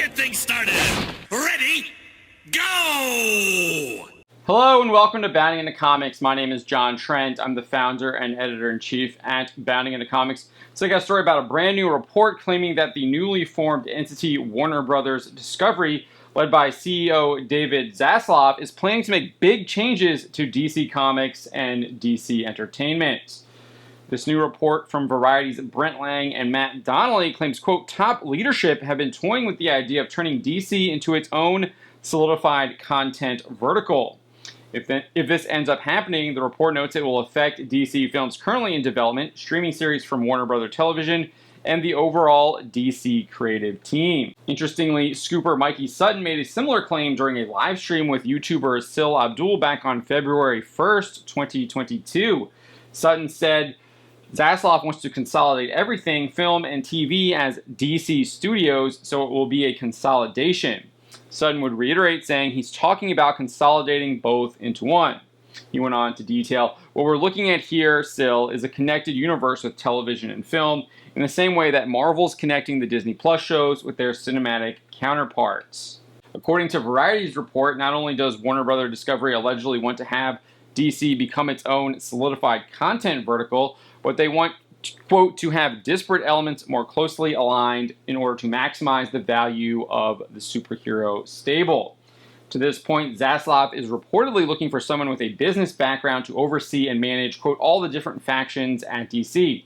get things started. Ready? Go! Hello and welcome to Bounding Into Comics. My name is John Trent. I'm the founder and editor-in-chief at Bounding Into Comics. So I got a story about a brand new report claiming that the newly formed entity Warner Brothers Discovery, led by CEO David Zaslav, is planning to make big changes to DC Comics and DC Entertainment. This new report from Variety's Brent Lang and Matt Donnelly claims, quote, top leadership have been toying with the idea of turning DC into its own solidified content vertical. If this ends up happening, the report notes it will affect DC films currently in development, streaming series from Warner Brothers Television, and the overall DC creative team. Interestingly, scooper Mikey Sutton made a similar claim during a live stream with YouTuber Sil Abdul back on February 1st, 2022. Sutton said, Zaslav wants to consolidate everything, film and TV, as DC Studios, so it will be a consolidation. Sutton would reiterate, saying he's talking about consolidating both into one. He went on to detail, what we're looking at here, Sil, is a connected universe with television and film, in the same way that Marvel's connecting the Disney Plus shows with their cinematic counterparts. According to Variety's report, not only does Warner Brothers Discovery allegedly want to have DC become its own solidified content vertical, but they want, quote, to have disparate elements more closely aligned in order to maximize the value of the superhero stable. To this point, Zaslav is reportedly looking for someone with a business background to oversee and manage, quote, all the different factions at DC.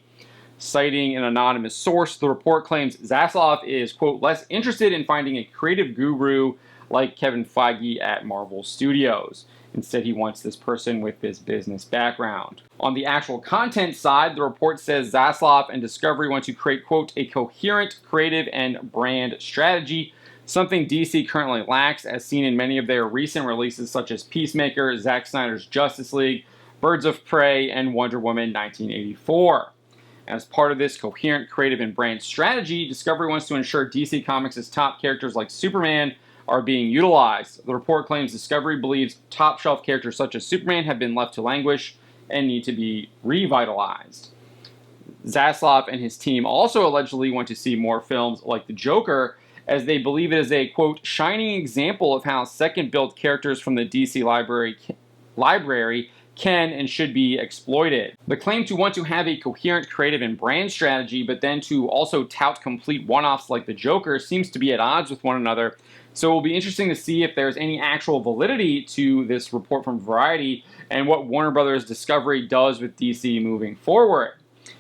Citing an anonymous source, the report claims Zaslav is, quote, less interested in finding a creative guru like Kevin Feige at Marvel Studios. Instead, he wants this person with this business background. On the actual content side, the report says Zaslav and Discovery want to create, quote, a coherent creative and brand strategy, something DC currently lacks, as seen in many of their recent releases such as Peacemaker, Zack Snyder's Justice League, Birds of Prey, and Wonder Woman 1984. As part of this coherent creative and brand strategy, Discovery wants to ensure DC Comics' top characters like Superman are being utilized. The report claims Discovery believes top-shelf characters such as Superman have been left to languish and need to be revitalized. Zaslav and his team also allegedly want to see more films like The Joker, as they believe it is a, quote, shining example of how second-built characters from the DC library can and should be exploited. The claim to want to have a coherent creative and brand strategy, but then to also tout complete one-offs like The Joker, seems to be at odds with one another. So it will be interesting to see if there's any actual validity to this report from Variety and what Warner Brothers Discovery does with DC moving forward.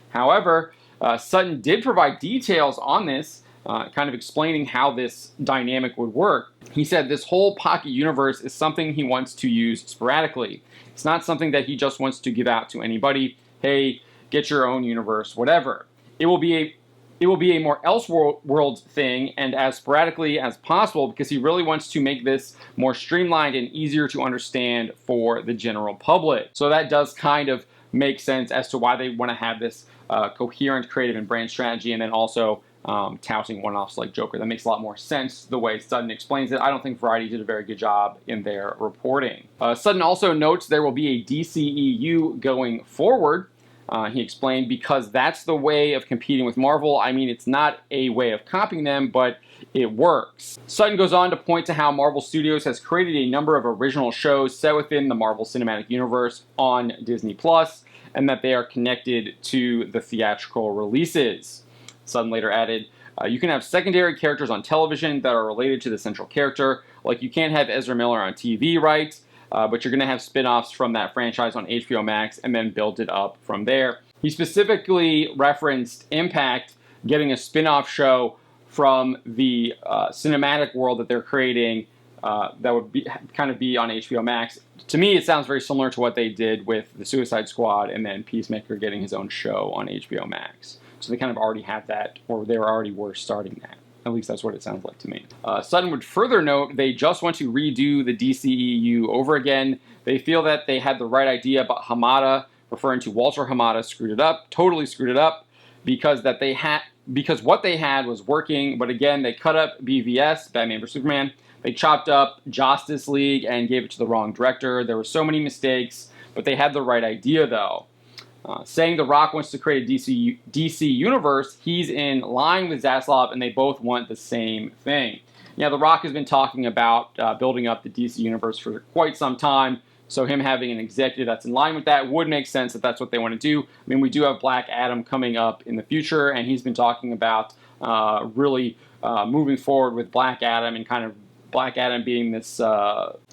However, Sutton did provide details on this, kind of explaining how this dynamic would work. He said this whole pocket universe is something he wants to use sporadically. It's not something that he just wants to give out to anybody. Hey, get your own universe, whatever. It will be a more Elseworlds thing, and as sporadically as possible, because he really wants to make this more streamlined and easier to understand for the general public. So that does kind of make sense as to why they want to have this coherent creative and brand strategy, and then also touting one-offs like Joker. That makes a lot more sense the way Sutton explains it. I don't think Variety did a very good job in their reporting. Sutton also notes there will be a DCEU going forward. He explained, because that's the way of competing with Marvel. I mean, it's not a way of copying them, but it works. Sutton goes on to point to how Marvel Studios has created a number of original shows set within the Marvel Cinematic Universe on Disney Plus, and that they are connected to the theatrical releases. Sutton later added, you can have secondary characters on television that are related to the central character, like you can't have Ezra Miller on TV, right? But you're going to have spin-offs from that franchise on HBO Max and then build it up from there. He specifically referenced Impact getting a spin-off show from the cinematic world that they're creating that would kind of be on HBO Max. To me, it sounds very similar to what they did with the Suicide Squad and then Peacemaker getting his own show on HBO Max. So they kind of already have that, or they already were starting that. At least that's what it sounds like to me. Sutton would further note they just want to redo the DCEU over again. They feel that they had the right idea, but Hamada, referring to Walter Hamada, screwed it up, totally screwed it up, because what they had was working, but again, they cut up BVS, Batman vs. Superman. They chopped up Justice League and gave it to the wrong director. There were so many mistakes, but they had the right idea, though. Saying The Rock wants to create a DC universe, he's in line with Zaslav, and they both want the same thing. Yeah, The Rock has been talking about building up the DC universe for quite some time. So him having an executive that's in line with that would make sense if that's what they want to do. I mean, we do have Black Adam coming up in the future, and he's been talking about really moving forward with Black Adam and kind of Black Adam being this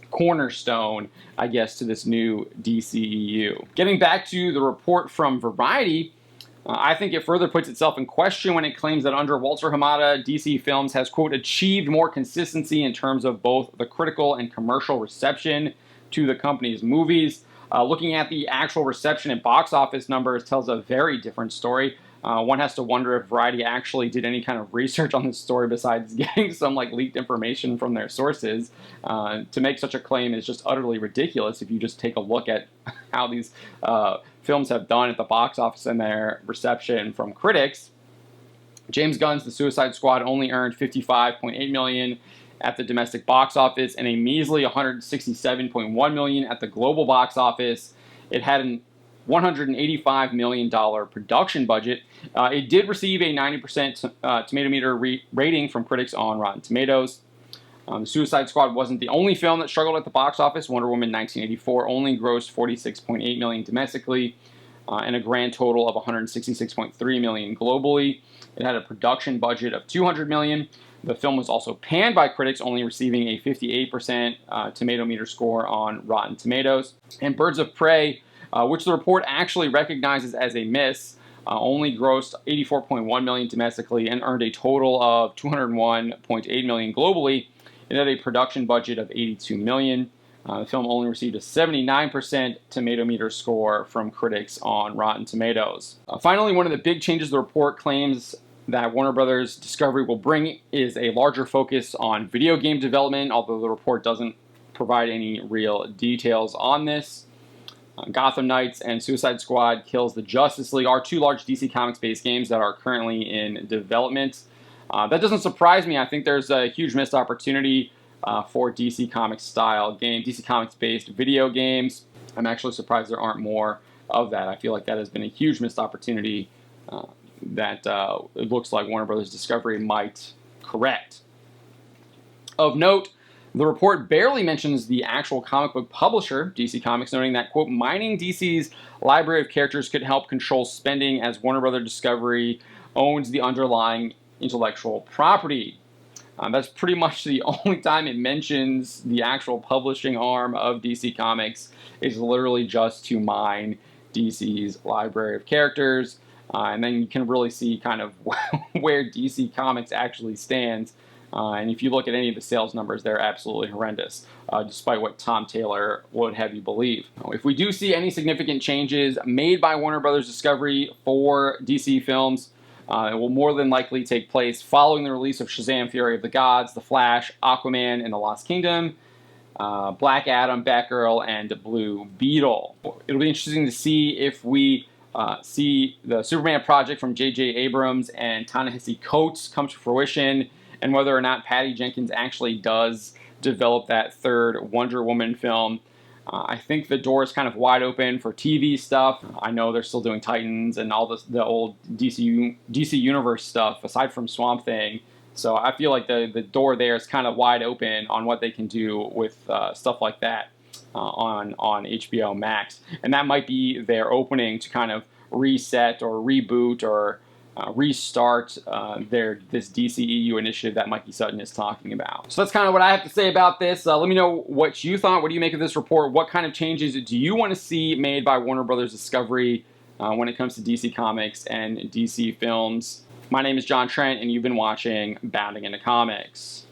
cornerstone, I guess, to this new DCEU. Getting back to the report from Variety, I think it further puts itself in question when it claims that under Walter Hamada, DC Films has, quote, achieved more consistency in terms of both the critical and commercial reception to the company's movies. Looking at the actual reception and box office numbers tells a very different story. One has to wonder if Variety actually did any kind of research on this story besides getting some like leaked information from their sources. To make such a claim is just utterly ridiculous if you just take a look at how these films have done at the box office and their reception from critics. James Gunn's The Suicide Squad only earned $55.8 million at the domestic box office and a measly $167.1 million at the global box office. It had an $185 million production budget. It did receive a 90% tomato meter rating from critics on Rotten Tomatoes. The Suicide Squad wasn't the only film that struggled at the box office. Wonder Woman 1984 only grossed $46.8 million domestically and a grand total of $166.3 million globally. It had a production budget of $200 million. The film was also panned by critics, only receiving a 58% tomato meter score on Rotten Tomatoes. And Birds of Prey, which the report actually recognizes as a miss, only grossed $84.1 million domestically and earned a total of $201.8 million globally. It had a production budget of $82 million. The film only received a 79% tomato meter score from critics on Rotten Tomatoes. Finally, one of the big changes the report claims that Warner Brothers Discovery will bring is a larger focus on video game development, although the report doesn't provide any real details on this. Gotham Knights and Suicide Squad Kills the Justice League are two large DC Comics-based games that are currently in development. That doesn't surprise me. I think there's a huge missed opportunity for DC Comics-style game, DC Comics-based video games. I'm actually surprised there aren't more of that. I feel like that has been a huge missed opportunity that it looks like Warner Brothers Discovery might correct. Of note, the report barely mentions the actual comic book publisher, DC Comics, noting that, quote, mining DC's library of characters could help control spending as Warner Brothers Discovery owns the underlying intellectual property. That's pretty much the only time it mentions the actual publishing arm of DC Comics is literally just to mine DC's library of characters. And then you can really see kind of where DC Comics actually stands. And if you look at any of the sales numbers, they're absolutely horrendous, despite what Tom Taylor would have you believe. If we do see any significant changes made by Warner Brothers Discovery for DC films, it will more than likely take place following the release of Shazam! Fury of the Gods, The Flash, Aquaman and the Lost Kingdom, Black Adam, Batgirl, and Blue Beetle. It'll be interesting to see if we see the Superman project from J.J. Abrams and Ta-Nehisi Coates come to fruition, and whether or not Patty Jenkins actually does develop that third Wonder Woman film. I think the door is kind of wide open for TV stuff. I know they're still doing Titans and all the old DC Universe stuff, aside from Swamp Thing. So I feel like the door there is kind of wide open on what they can do with stuff like that on HBO Max. And that might be their opening to kind of reset or reboot or restart this DCEU initiative that Mikey Sutton is talking about. So that's kind of what I have to say about this. Let me know what you thought. What do you make of this report? What kind of changes do you want to see made by Warner Brothers Discovery when it comes to DC Comics and DC films? My name is John Trent, and you've been watching Bounding into Comics.